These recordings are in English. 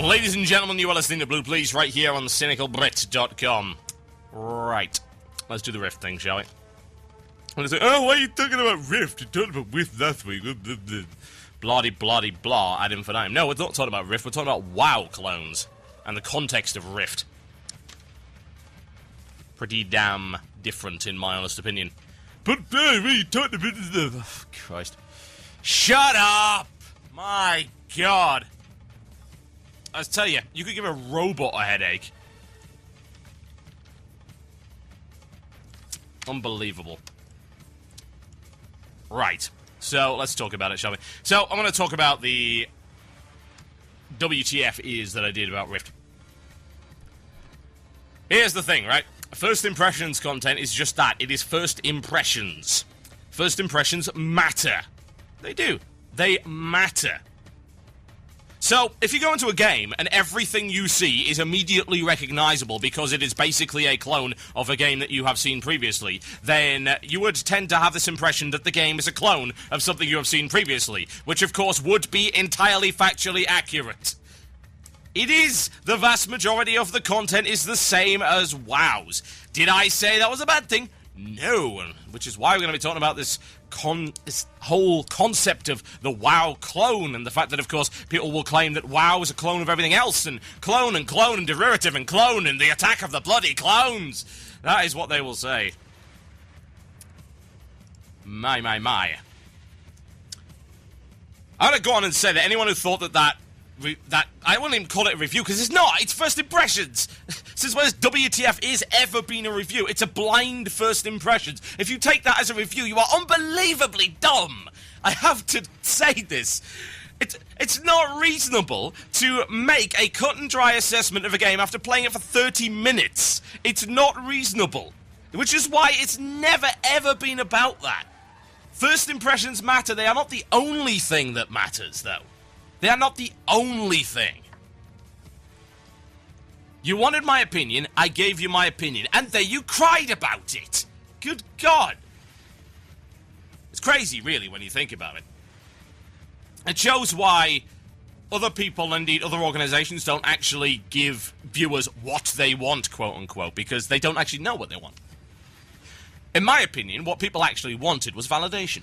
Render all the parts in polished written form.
Ladies and gentlemen, you are listening to Blue Please right here on CynicalBrit.com. Right. Let's do the Rift thing, shall we? And say, oh, why are you talking about Rift? You talked about Rift last week. Bloody, bloody, blah, ad infinitum. No, we're not talking about Rift. We're talking about WoW clones and the context of Rift. Pretty damn different, in my honest opinion. But, you talked about this. Oh, Christ. Shut up! My God. I tell you, you could give a robot a headache. Unbelievable. Right. So, let's talk about it, shall we? So, I'm going to talk about the WTF is that I did about Rift. Here's the thing, right? First impressions content is just that. It is first impressions. First impressions matter. They do. They matter. So, if you go into a game and everything you see is immediately recognizable because it is basically a clone of a game that you have seen previously, then you would tend to have this impression that the game is a clone of something you have seen previously, which of course would be entirely factually accurate. It is. The vast majority of the content is the same as WoW's. Did I say that was a bad thing? No. Which is why we're going to be talking about this whole concept of the WoW clone, and the fact that, of course, people will claim that WoW is a clone of everything else, and clone and clone and derivative and clone and the attack of the bloody clones. That is what they will say. My. I'm going to go on and say that anyone who thought that I wouldn't even call it a review, because it's not. It's first impressions. Since when has WTF is ever been a review? It's a blind first impressions. If you take that as a review, you are unbelievably dumb. I have to say this. It's not reasonable to make a cut and dry assessment of a game after playing it for 30 minutes. It's not reasonable. Which is why it's never ever been about that. First impressions matter. They are not the only thing that matters, though. They are not the only thing. You wanted my opinion, I gave you my opinion, and then you cried about it. Good God. It's crazy, really, when you think about it. It shows why other people, indeed other organizations, don't actually give viewers what they want, quote-unquote, because they don't actually know what they want. In my opinion, what people actually wanted was validation.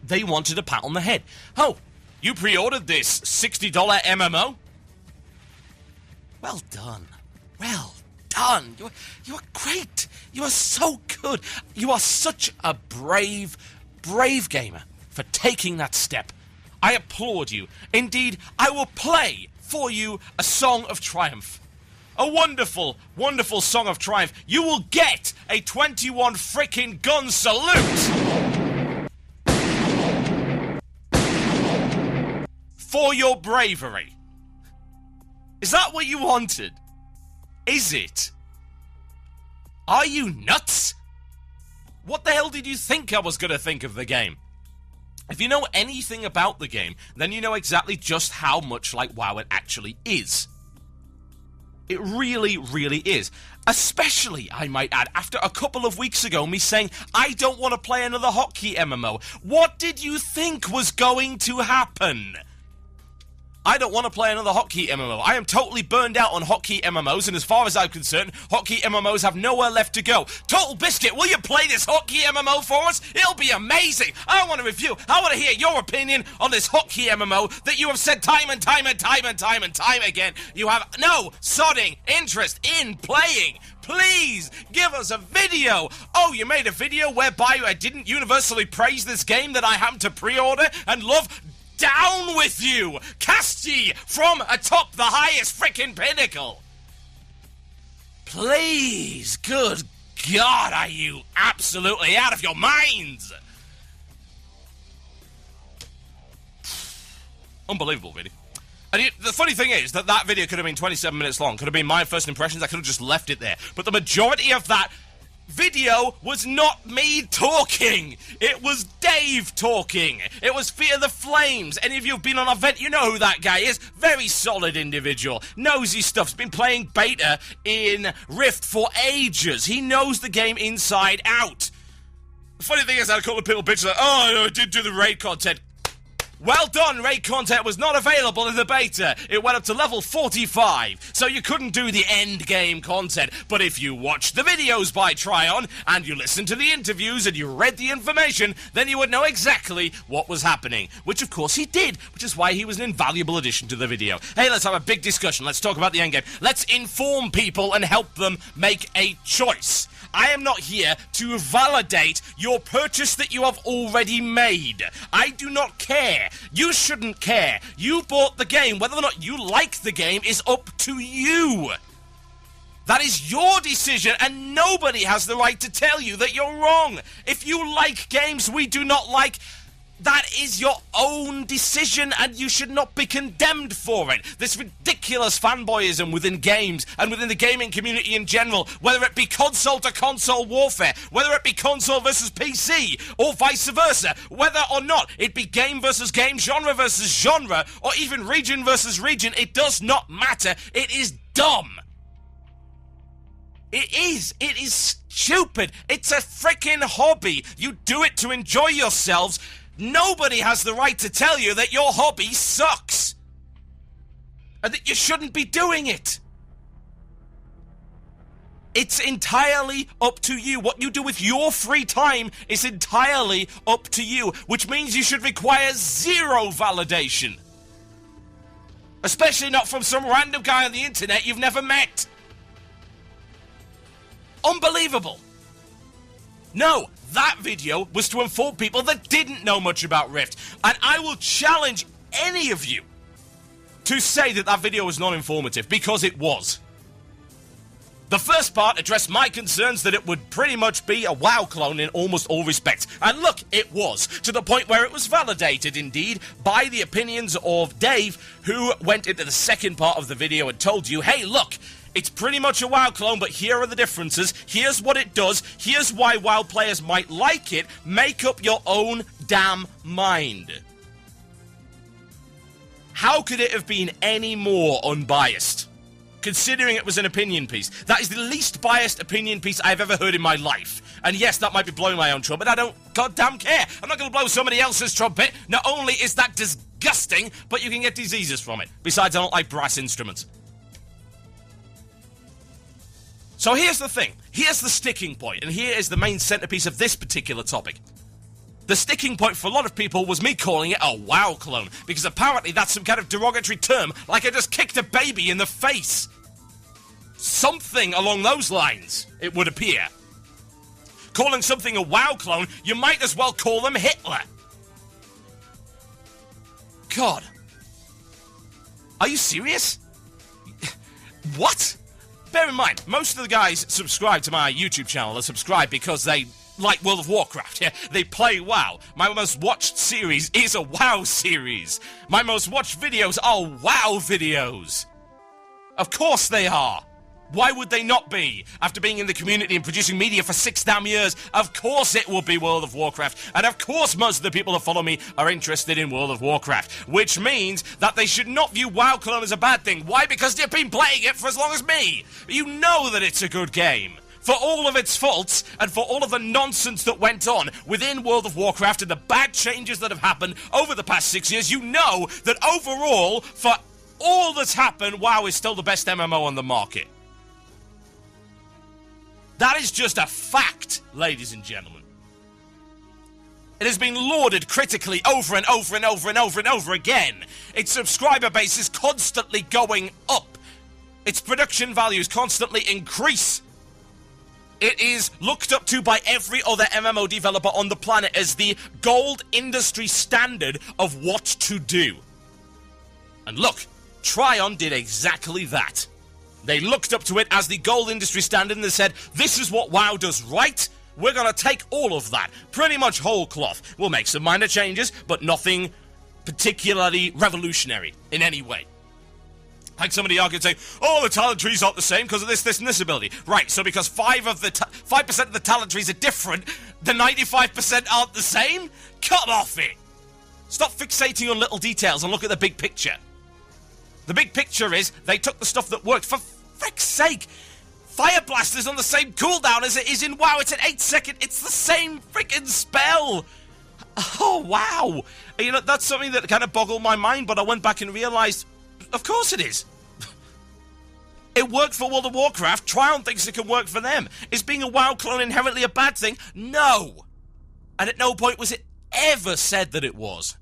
They wanted a pat on the head. Oh, you pre-ordered this $60 MMO? Well done. Well done. You are great. You are so good. You are such a brave gamer for taking that step. I applaud you. Indeed, I will play for you a song of triumph. A wonderful, wonderful song of triumph. You will get a 21 frickin' gun salute for your bravery. Is that what you wanted? Is it? Are you nuts? What the hell did you think I was going to think of the game? If you know anything about the game, then you know exactly just how much like WoW it actually is. It really, really is. Especially, I might add, after a couple of weeks ago, me saying, I don't want to play another hotkey MMO. What did you think was going to happen? I don't want to play another hotkey MMO. I am totally burned out on hotkey MMOs, and as far as I'm concerned, hotkey MMOs have nowhere left to go. Total Biscuit, will you play this hotkey MMO for us? It'll be amazing. I want to review. I want to hear your opinion on this hotkey MMO that you have said time and time again. You have no sodding interest in playing. Please give us a video. Oh, you made a video whereby I didn't universally praise this game that I happen to pre-order and love. Down with you! Cast ye from atop the highest frickin' pinnacle! Please, good God, are you absolutely out of your minds? Unbelievable, really. And the funny thing is that video could have been 27 minutes long, could have been my first impressions, I could have just left it there. But the majority of that video was not me talking. It was Dave talking. It was Fear the Flames. Any of you have been on a vent, you know who that guy is. Very solid individual. Knows his stuff. He's been playing beta in Rift for ages. He knows the game inside out. The funny thing is, I had a couple of people bitching like, oh, I did do the raid content. Well done, raid content was not available in the beta. It went up to level 45, so you couldn't do the end game content. But if you watched the videos by Tryon, and you listened to the interviews, and you read the information, then you would know exactly what was happening. Which, of course, he did, which is why he was an invaluable addition to the video. Hey, let's have a big discussion. Let's talk about the end game. Let's inform people and help them make a choice. I am not here to validate your purchase that you have already made. I do not care. You shouldn't care. You bought the game. Whether or not you like the game is up to you. That is your decision, and nobody has the right to tell you that you're wrong. If you like games we do not like, that is your own decision, and you should not be condemned for it. This ridiculous fanboyism within games and within the gaming community in general, whether it be console to console warfare, whether it be console versus PC, or vice versa, whether or not it be game versus game, genre versus genre, or even region versus region, it does not matter. It is dumb. It is stupid. It's a freaking hobby. You do it to enjoy yourselves. Nobody has the right to tell you that your hobby sucks. And that you shouldn't be doing it. It's entirely up to you. What you do with your free time is entirely up to you, which means you should require zero validation. Especially not from some random guy on the internet you've never met. Unbelievable. No, that video was to inform people that didn't know much about Rift. And I will challenge any of you to say that that video was not informative, because it was. The first part addressed my concerns that it would pretty much be a WoW clone in almost all respects. And look, it was, to the point where it was validated, indeed, by the opinions of Dave, who went into the second part of the video and told you, hey, look, it's pretty much a WoW clone, but here are the differences. Here's what it does. Here's why WoW players might like it. Make up your own damn mind. How could it have been any more unbiased? Considering it was an opinion piece. That is the least biased opinion piece I've ever heard in my life. And yes, that might be blowing my own trumpet. I don't goddamn care. I'm not going to blow somebody else's trumpet. Not only is that disgusting, but you can get diseases from it. Besides, I don't like brass instruments. So here's the thing. Here's the sticking point, and here is the main centerpiece of this particular topic. The sticking point for a lot of people was me calling it a WoW clone, because apparently that's some kind of derogatory term, like I just kicked a baby in the face. Something along those lines, it would appear. Calling something a WoW clone, you might as well call them Hitler. God. Are you serious? What? Bear in mind, most of the guys subscribe to my YouTube channel are subscribed because they like World of Warcraft, yeah? They play WoW. My most watched series is a WoW series. My most watched videos are WoW videos. Of course they are. Why would they not be? After being in the community and producing media for 6 damn years, of course it will be World of Warcraft. And of course most of the people that follow me are interested in World of Warcraft. Which means that they should not view WoW clone as a bad thing. Why? Because they've been playing it for as long as me. You know that it's a good game. For all of its faults, and for all of the nonsense that went on within World of Warcraft and the bad changes that have happened over the past 6 years, you know that overall, for all that's happened, WoW is still the best MMO on the market. That is just a fact, ladies and gentlemen. It has been lauded critically over and over and over and over and over again. Its subscriber base is constantly going up. Its production values constantly increase. It is looked up to by every other MMO developer on the planet as the gold industry standard of what to do. And look, Tryon did exactly that. They looked up to it as the gold industry standard and they said, this is what WoW does right. We're going to take all of that, pretty much whole cloth. We'll make some minor changes, but nothing particularly revolutionary in any way. Like somebody argued saying, oh, the talent trees aren't the same because of this, this, and this ability. Right, so because 5% of the talent trees are different, the 95% aren't the same? Cut off it. Stop fixating on little details and look at the big picture. The big picture is they took the stuff that worked. For frick's sake, Fire Blast is on the same cooldown as it is in WoW. It's an 8-second. It's the same freaking spell. Oh, wow. You know, that's something that kind of boggled my mind, but I went back and realized, of course it is. It worked for World of Warcraft. Trion thinks it can work for them. Is being a WoW clone inherently a bad thing? No. And at no point was it ever said that it was.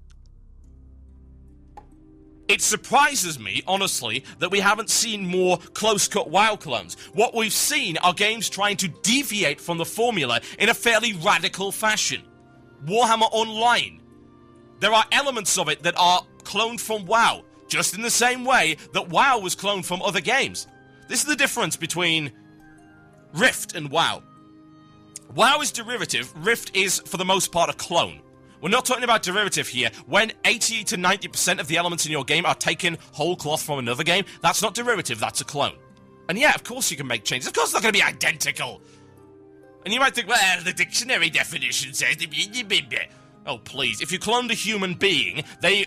It surprises me, honestly, that we haven't seen more close-cut WoW clones. What we've seen are games trying to deviate from the formula in a fairly radical fashion. Warhammer Online. There are elements of it that are cloned from WoW, just in the same way that WoW was cloned from other games. This is the difference between Rift and WoW. WoW is derivative, Rift is, for the most part, a clone. We're not talking about derivative here. When 80 to 90% of the elements in your game are taken whole cloth from another game, that's not derivative, that's a clone. And yeah, of course you can make changes. Of course it's not going to be identical. And you might think, well, the dictionary definition says... Oh, please. If you cloned a human being, they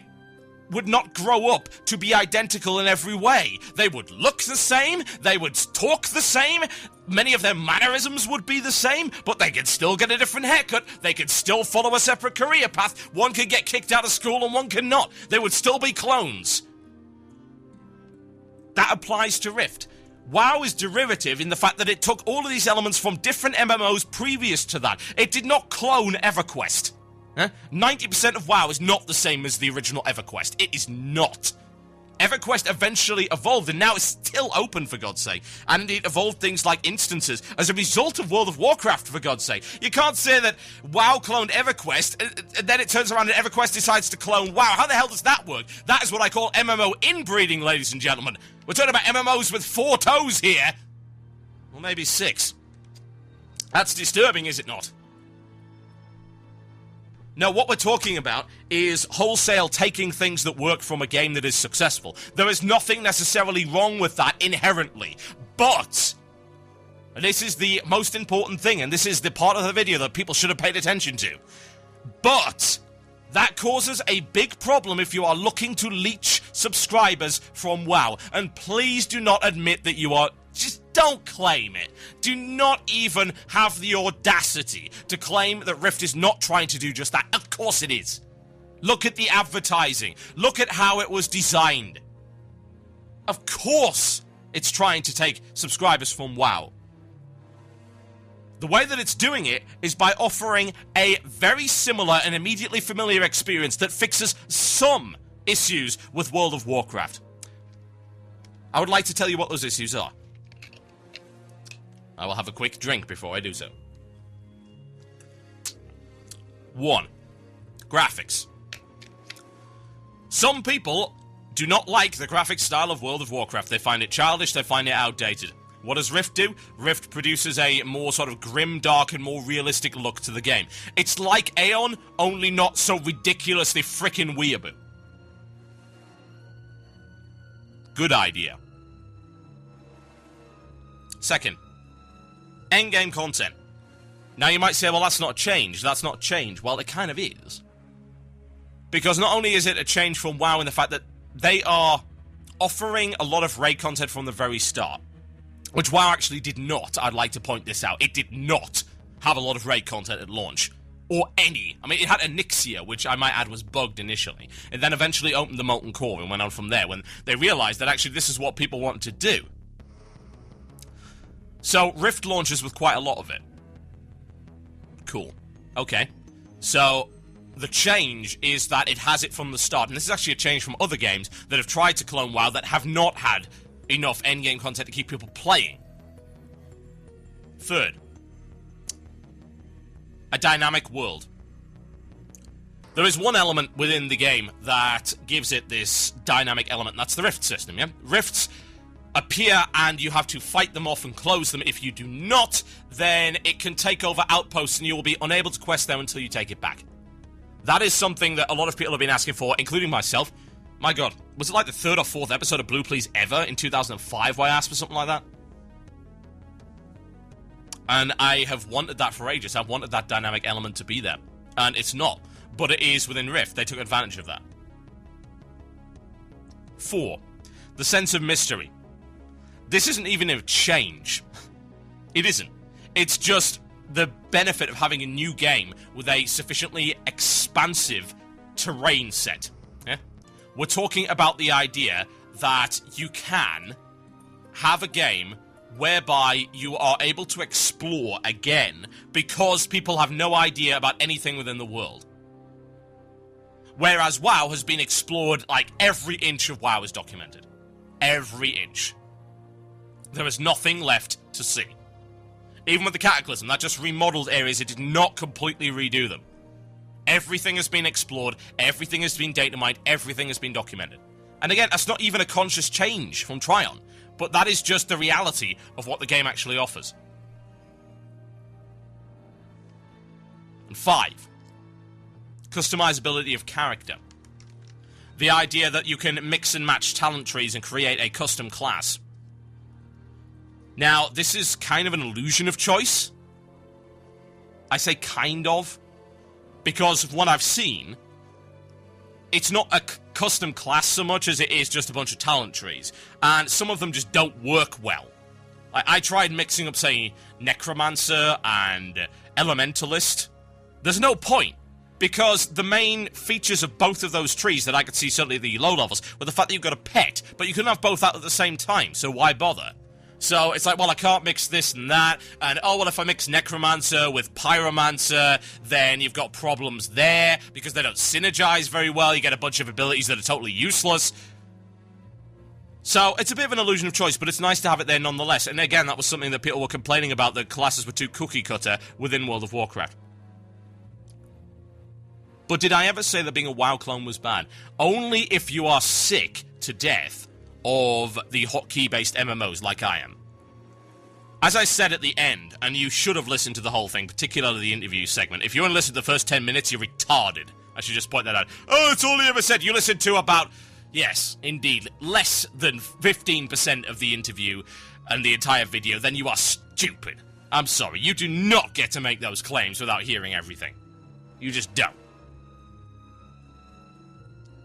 would not grow up to be identical in every way. They would look the same, they would talk the same, many of their mannerisms would be the same, but they could still get a different haircut, they could still follow a separate career path, one could get kicked out of school and one could not. They would still be clones. That applies to Rift. WoW is derivative in the fact that it took all of these elements from different MMOs previous to that. It did not clone EverQuest. 90% of WoW is not the same as the original EverQuest. It is not. EverQuest eventually evolved, and now it's still open, for God's sake. And it evolved things like instances as a result of World of Warcraft, for God's sake. You can't say that WoW cloned EverQuest, and then it turns around and EverQuest decides to clone WoW. How the hell does that work? That is what I call MMO inbreeding, ladies and gentlemen. We're talking about MMOs with 4 toes here. Or maybe 6. That's disturbing, is it not? No, what we're talking about is wholesale taking things that work from a game that is successful. There is nothing necessarily wrong with that inherently. But, and this is the most important thing, and this is the part of the video that people should have paid attention to. But, that causes a big problem if you are looking to leech subscribers from WoW. And please do not admit that you are... Just don't claim it. Do not even have the audacity to claim that Rift is not trying to do just that. Of course it is. Look at the advertising. Look at how it was designed. Of course it's trying to take subscribers from WoW. The way that it's doing it is by offering a very similar and immediately familiar experience that fixes some issues with World of Warcraft. I would like to tell you what those issues are. I will have a quick drink before I do so. 1. Graphics. Some people do not like the graphic style of World of Warcraft. They find it childish, they find it outdated. What does Rift do? Rift produces a more sort of grim, dark, and more realistic look to the game. It's like Aeon, only not so ridiculously frickin' weeaboo. Good idea. 2nd. Endgame content. Now you might say, well, that's not a change. That's not a change. Well, it kind of is. Because not only is it a change from WoW in the fact that they are offering a lot of raid content from the very start, which WoW actually did not. I'd like to point this out. It did not have a lot of raid content at launch. Or any. I mean, it had Onyxia, which I might add was bugged initially. It then eventually opened the Molten Core and went on from there when they realized that actually this is what people wanted to do. So, Rift launches with quite a lot of it. Cool. Okay. So, the change is that it has it from the start. And this is actually a change from other games that have tried to clone WoW that have not had enough endgame content to keep people playing. 3rd. A dynamic world. There is one element within the game that gives it this dynamic element, and that's the Rift system, yeah? Rifts appear and you have to fight them off and close them. If you do not, then it can take over outposts and you will be unable to quest them until you take it back. That is something that a lot of people have been asking for, including myself. My god, was it like the 3rd or 4th episode of Blue Please ever in 2005 where I asked for something like that? And I have wanted that for ages. I've wanted that dynamic element to be there. And it's not. But it is within Rift. They took advantage of that. 4. The sense of mystery. This isn't even a change. It isn't. It's just the benefit of having a new game with a sufficiently expansive terrain set. Yeah? We're talking about the idea that you can have a game whereby you are able to explore again because people have no idea about anything within the world. Whereas WoW has been explored, like, every inch of WoW is documented. Every inch. There is nothing left to see. Even with the Cataclysm, that just remodeled areas, it did not completely redo them. Everything has been explored, everything has been data mined, everything has been documented. And again, that's not even a conscious change from Trion, but that is just the reality of what the game actually offers. And 5. Customizability of character. The idea that you can mix and match talent trees and create a custom class. Now, this is kind of an illusion of choice. I say kind of, because of what I've seen, it's not a custom class so much as it is just a bunch of talent trees. And some of them just don't work well. I tried mixing up, say, Necromancer and Elementalist. There's no point, because the main features of both of those trees that I could see, certainly at the low levels, were the fact that you've got a pet, but you couldn't have both out at the same time, so why bother? So it's like, well, I can't mix this and that, and oh, well, if I mix Necromancer with Pyromancer, then you've got problems there, because they don't synergize very well, you get a bunch of abilities that are totally useless. So it's a bit of an illusion of choice, but it's nice to have it there nonetheless, and again, that was something that people were complaining about, that classes were too cookie-cutter within World of Warcraft. But did I ever say that being a WoW clone was bad? Only if you are sick to death of the hotkey-based MMOs like I am. As I said at the end, and you should have listened to the whole thing, particularly the interview segment, if you only listened to the first 10 minutes, you're retarded. I should just point that out. Oh, it's all he ever said. You listened to about, yes, indeed, less than 15% of the interview and the entire video, then you are stupid. I'm sorry, you do not get to make those claims without hearing everything. You just don't.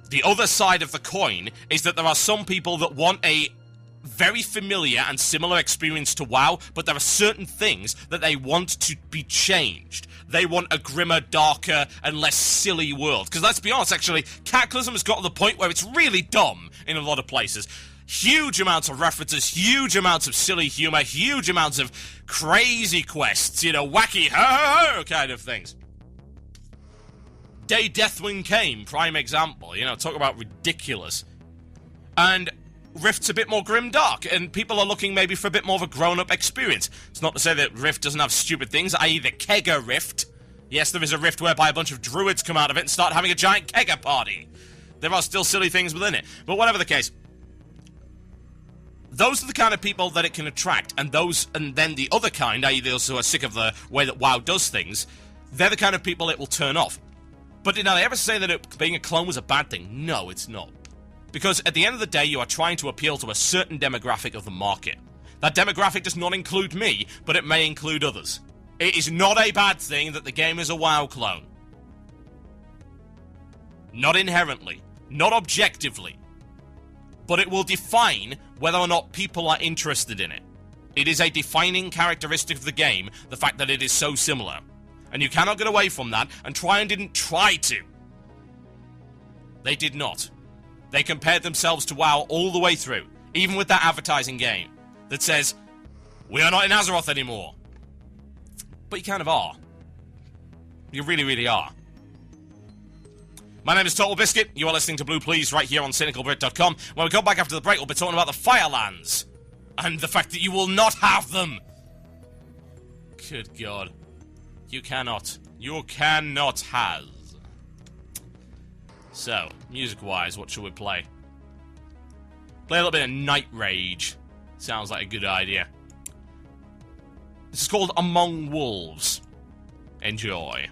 The other side of the coin is that there are some people that want a very familiar and similar experience to WoW, but there are certain things that they want to be changed. They want a grimmer, darker, and less silly world. Because let's be honest, actually, Cataclysm has got to the point where it's really dumb in a lot of places. Huge amounts of references, huge amounts of silly humor, huge amounts of crazy quests, you know, wacky ho-ho-ho kind of things. Day Deathwing came, prime example, you know, talk about ridiculous. And Rift's a bit more grimdark, and people are looking maybe for a bit more of a grown-up experience. It's not to say that Rift doesn't have stupid things, i.e. the Kegger Rift. Yes, there is a Rift whereby a bunch of druids come out of it and start having a giant Kegger party. There are still silly things within it. But whatever the case, those are the kind of people that it can attract, and then the other kind, i.e. those who are sick of the way that WoW does things, they're the kind of people it will turn off. But did I ever say that being a clone was a bad thing? No, it's not. Because at the end of the day, you are trying to appeal to a certain demographic of the market. That demographic does not include me, but it may include others. It is not a bad thing that the game is a WoW clone. Not inherently. Not objectively. But it will define whether or not people are interested in it. It is a defining characteristic of the game, the fact that it is so similar. And you cannot get away from that, and Trion didn't try to. They did not. They compared themselves to WoW all the way through, even with that advertising game that says, we are not in Azeroth anymore. But you kind of are. You really, really are. My name is Total Biscuit. You are listening to Blue Please right here on CynicalBrit.com. When we come back after the break, we'll be talking about the Firelands and the fact that you will not have them. Good God. You cannot. You cannot have. So, music-wise, what should we play? Play a little bit of Night Rage. Sounds like a good idea. This is called Among Wolves. Enjoy.